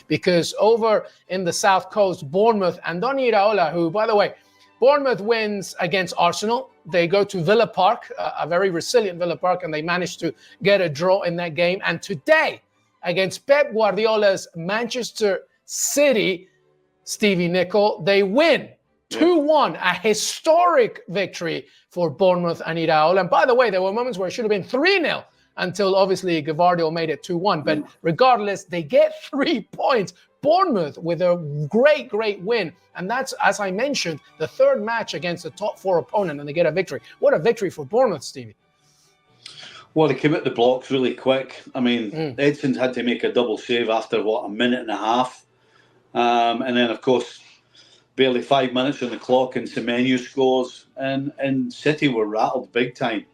because over in the South Coast, Bournemouth, Andoni Iraola, who, by the way, Bournemouth wins against Arsenal. They go to Villa Park, a very resilient Villa Park, and they managed to get a draw in that game. And today, against Pep Guardiola's Manchester City, Stevie Nicol, they win 2-1, a historic victory for Bournemouth and Iraola. And by the way, there were moments where it should have been 3-0 until obviously Guardiola made it 2-1. But regardless, they get 3 points. Bournemouth with a great win. And that's, as I mentioned, the third match against a top 4 opponent, and they get a victory. What a victory for Bournemouth, Stevie. Well, they came at the blocks really quick. I mean, Edson's had to make a double save after, a minute and a half. And then, of course, barely 5 minutes on the clock and Semenyo scores. And City were rattled big time.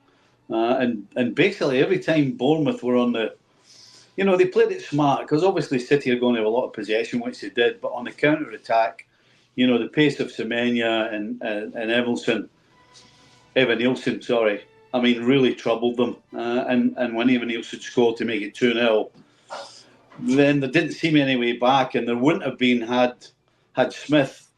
And basically every time Bournemouth were on the... they played it smart, because obviously City are going to have a lot of possession, which they did. But on the counter-attack, the pace of Semenyo and Evan Nielsen, really troubled them. And when Evan Nielsen scored to make it 2-0, then there didn't seem any way back. And there wouldn't have been had Smith,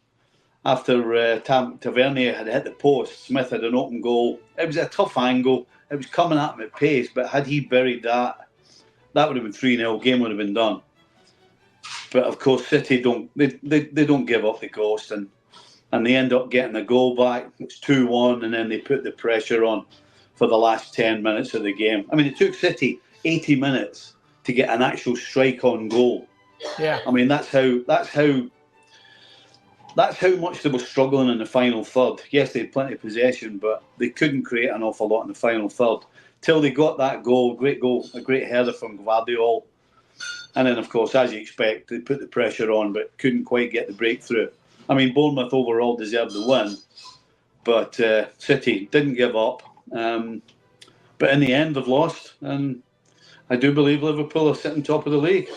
after Tavernier had hit the post, Smith had an open goal. It was a tough angle. It was coming at him at pace. But had he buried that would have been 3-0. Game would have been done. But of course, City don't give up the ghost, and they end up getting a goal back. It's 2-1, and then they put the pressure on for the last 10 minutes of the game. I mean, it took City 80 minutes to get an actual strike on goal. Yeah. I mean, that's how much they were struggling in the final third. Yes, they had plenty of possession, but they couldn't create an awful lot in the final third till they got that goal, a great header from Guardiola. And then, of course, as you expect, they put the pressure on, but couldn't quite get the breakthrough. I mean, Bournemouth overall deserved the win, but City didn't give up. But in the end, they've lost, and I do believe Liverpool are sitting top of the league.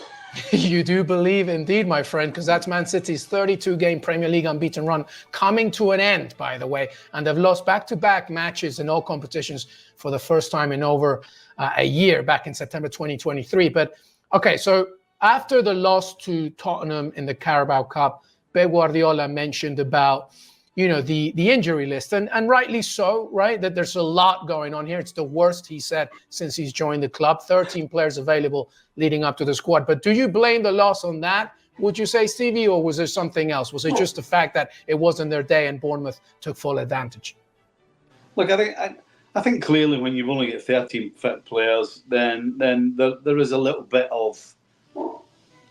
You do believe indeed, my friend, because that's Man City's 32-game Premier League unbeaten run coming to an end, by the way. And they've lost back-to-back matches in all competitions for the first time in over a year, back in September 2023. But, okay, so after the loss to Tottenham in the Carabao Cup, Pep Guardiola mentioned about, the injury list, and rightly so, right? That there's a lot going on here. It's the worst, he said, since he's joined the club. 13 players available leading up to the squad. But do you blame the loss on that, would you say, Stevie, or was there something else? Was it just the fact that it wasn't their day and Bournemouth took full advantage? Look, I think clearly when you've only got 13 fit players, then there is a little bit of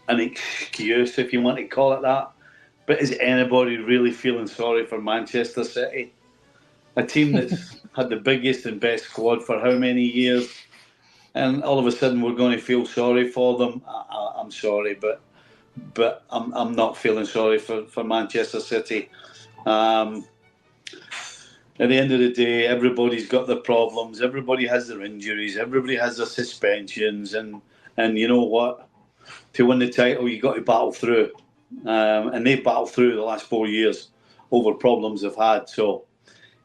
an excuse, if you want to call it that. But is anybody really feeling sorry for Manchester City? A team that's had the biggest and best squad for how many years? And all of a sudden we're going to feel sorry for them. I'm sorry, but I'm not feeling sorry for Manchester City. At the end of the day, everybody's got their problems. Everybody has their injuries. Everybody has their suspensions. And you know what? To win the title, you got to battle through. And they've battled through the last 4 years over problems they've had. So,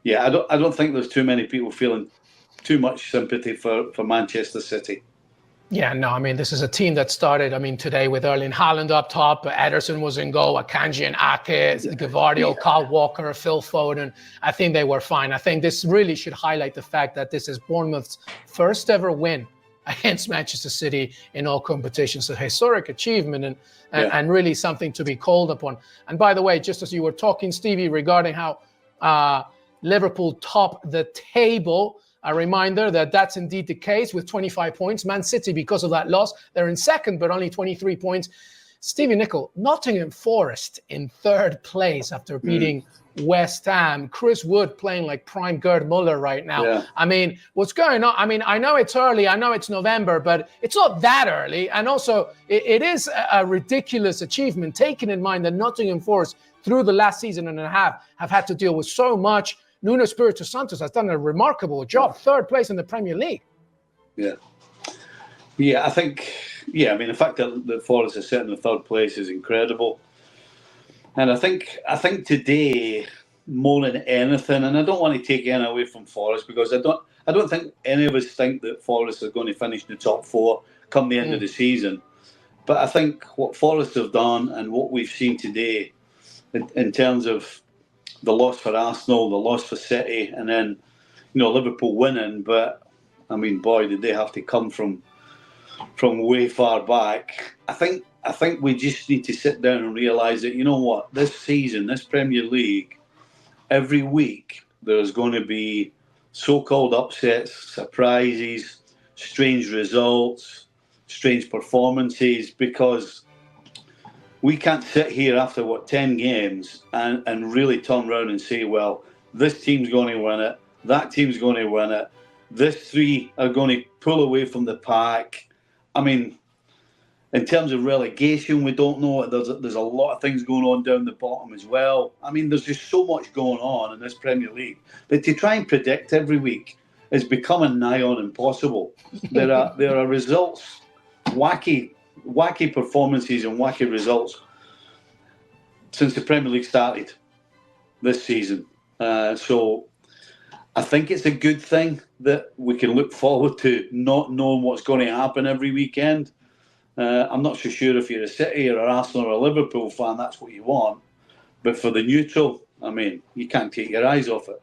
yeah, I don't think there's too many people feeling too much sympathy for Manchester City. Yeah, no, I mean, this is a team that started, today with Erling Haaland up top, Ederson was in goal, Akanji and Ake, Gvardiol, Kyle Walker, Phil Foden. I think they were fine. I think this really should highlight the fact that this is Bournemouth's first ever win against Manchester City in all competitions. A historic achievement and really something to be called upon. And by the way, just as you were talking, Stevie, regarding how Liverpool top the table, a reminder that that's indeed the case with 25 points. Man City, because of that loss, they're in second, but only 23 points. Stevie Nicol, Nottingham Forest in third place after beating West Ham. Chris Wood playing like prime Gerd Muller right now. Yeah. I mean, what's going on? I mean, I know it's early. I know it's November, but it's not that early. And also, it is a ridiculous achievement, taking in mind that Nottingham Forest, through the last season and a half, have had to deal with so much. Nuno Espirito Santos has done a remarkable job. Third place in the Premier League. Yeah. I think, the fact that the Forest is sitting in the third place is incredible. And I think today, more than anything, and I don't want to take any away from Forest, because I don't think any of us think that Forest are going to finish in the top four come the end of the season. But I think what Forest have done and what we've seen today, in terms of the loss for Arsenal, the loss for City, and then Liverpool winning. But I mean, boy, did they have to come from way far back. I think we just need to sit down and realise that, you know what, this season, this Premier League, every week there's going to be so-called upsets, surprises, strange results, strange performances, because we can't sit here after 10 games and really turn around and say, well, this team's going to win it, that team's going to win it, this three are going to pull away from the pack. I mean, in terms of relegation, we don't know. There's a lot of things going on down the bottom as well. I mean, there's just so much going on in this Premier League that to try and predict every week is becoming nigh on impossible. There are results, wacky performances and wacky results since the Premier League started this season. So I think it's a good thing that we can look forward to not knowing what's going to happen every weekend. I'm not so sure if you're a City or an Arsenal or a Liverpool fan, that's what you want. But for the neutral, I mean, you can't take your eyes off it.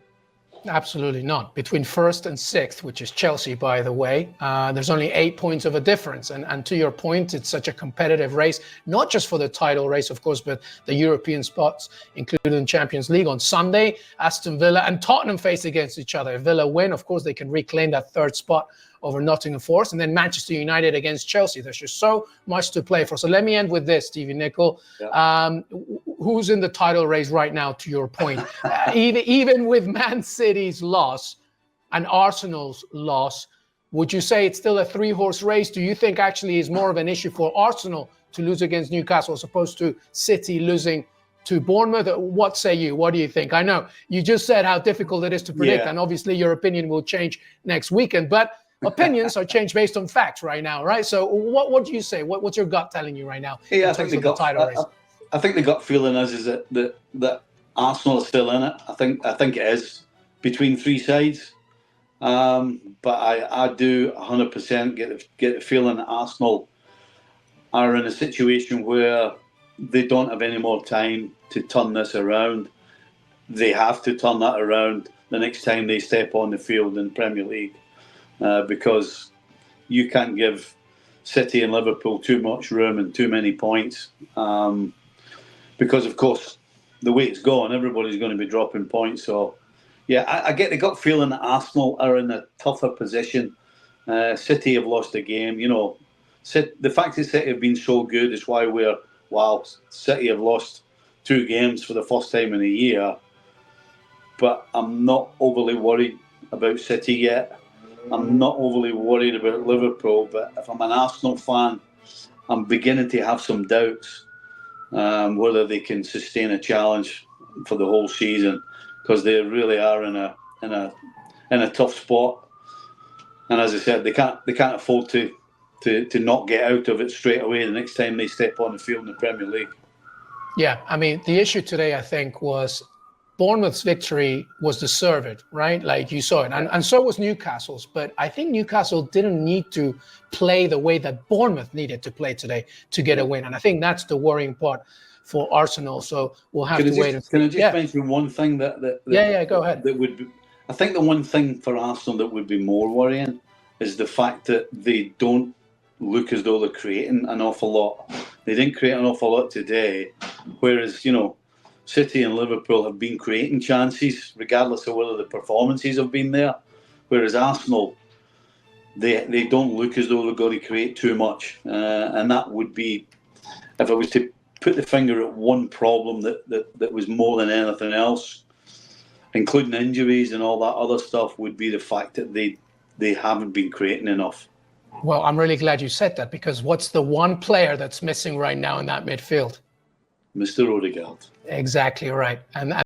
Absolutely not. Between first and sixth, which is Chelsea, by the way, there's only 8 points of a difference. And to your point, it's such a competitive race, not just for the title race, of course, but the European spots, including the Champions League. On Sunday, Aston Villa and Tottenham face against each other. If Villa win, of course, they can reclaim that third spot over Nottingham Forest, and then Manchester United against Chelsea. There's just so much to play for. So let me end with this, Stevie Nicol. Yeah. Who's in the title race right now, to your point? Even with Man City's loss and Arsenal's loss, would you say it's still a three-horse race? Do you think actually is more of an issue for Arsenal to lose against Newcastle as opposed to City losing to Bournemouth? What say you? What do you think? I know you just said how difficult it is to predict, and obviously your opinion will change next weekend, but opinions are changed based on facts right now, right? So what do you say? What's your gut telling you right now? Yeah, I think the gut feeling is that Arsenal is still in it. I think it is between three sides. But I do 100% get the feeling that Arsenal are in a situation where they don't have any more time to turn this around. They have to turn that around the next time they step on the field in Premier League. Because you can't give City and Liverpool too much room and too many points. Because, of course, the way it's going, everybody's going to be dropping points. So, yeah, I get the gut feeling that Arsenal are in a tougher position. City have lost a game. The fact that City have been so good is why City have lost 2 games for the first time in a year. But I'm not overly worried about City yet. I'm not overly worried about Liverpool, but if I'm an Arsenal fan, I'm beginning to have some doubts whether they can sustain a challenge for the whole season, because they really are in a tough spot. And as I said, they can't afford to not get out of it straight away the next time they step on the field in the Premier League. Yeah, I mean, the issue today, I think, was Bournemouth's victory was deserved, right? Like you saw it. And so was Newcastle's. But I think Newcastle didn't need to play the way that Bournemouth needed to play today to get a win. And I think that's the worrying part for Arsenal. So we'll have to wait and see. Can I just mention one thing that go ahead. That would be, I think the one thing for Arsenal that would be more worrying is the fact that they don't look as though they're creating an awful lot. They didn't create an awful lot today, whereas, City and Liverpool have been creating chances, regardless of whether the performances have been there. Whereas Arsenal, they don't look as though they're going to create too much. And that would be, if I was to put the finger at one problem that was more than anything else, including injuries and all that other stuff, would be the fact that they haven't been creating enough. Well, I'm really glad you said that, because what's the one player that's missing right now in that midfield? Mr. Odegaard. Exactly right. And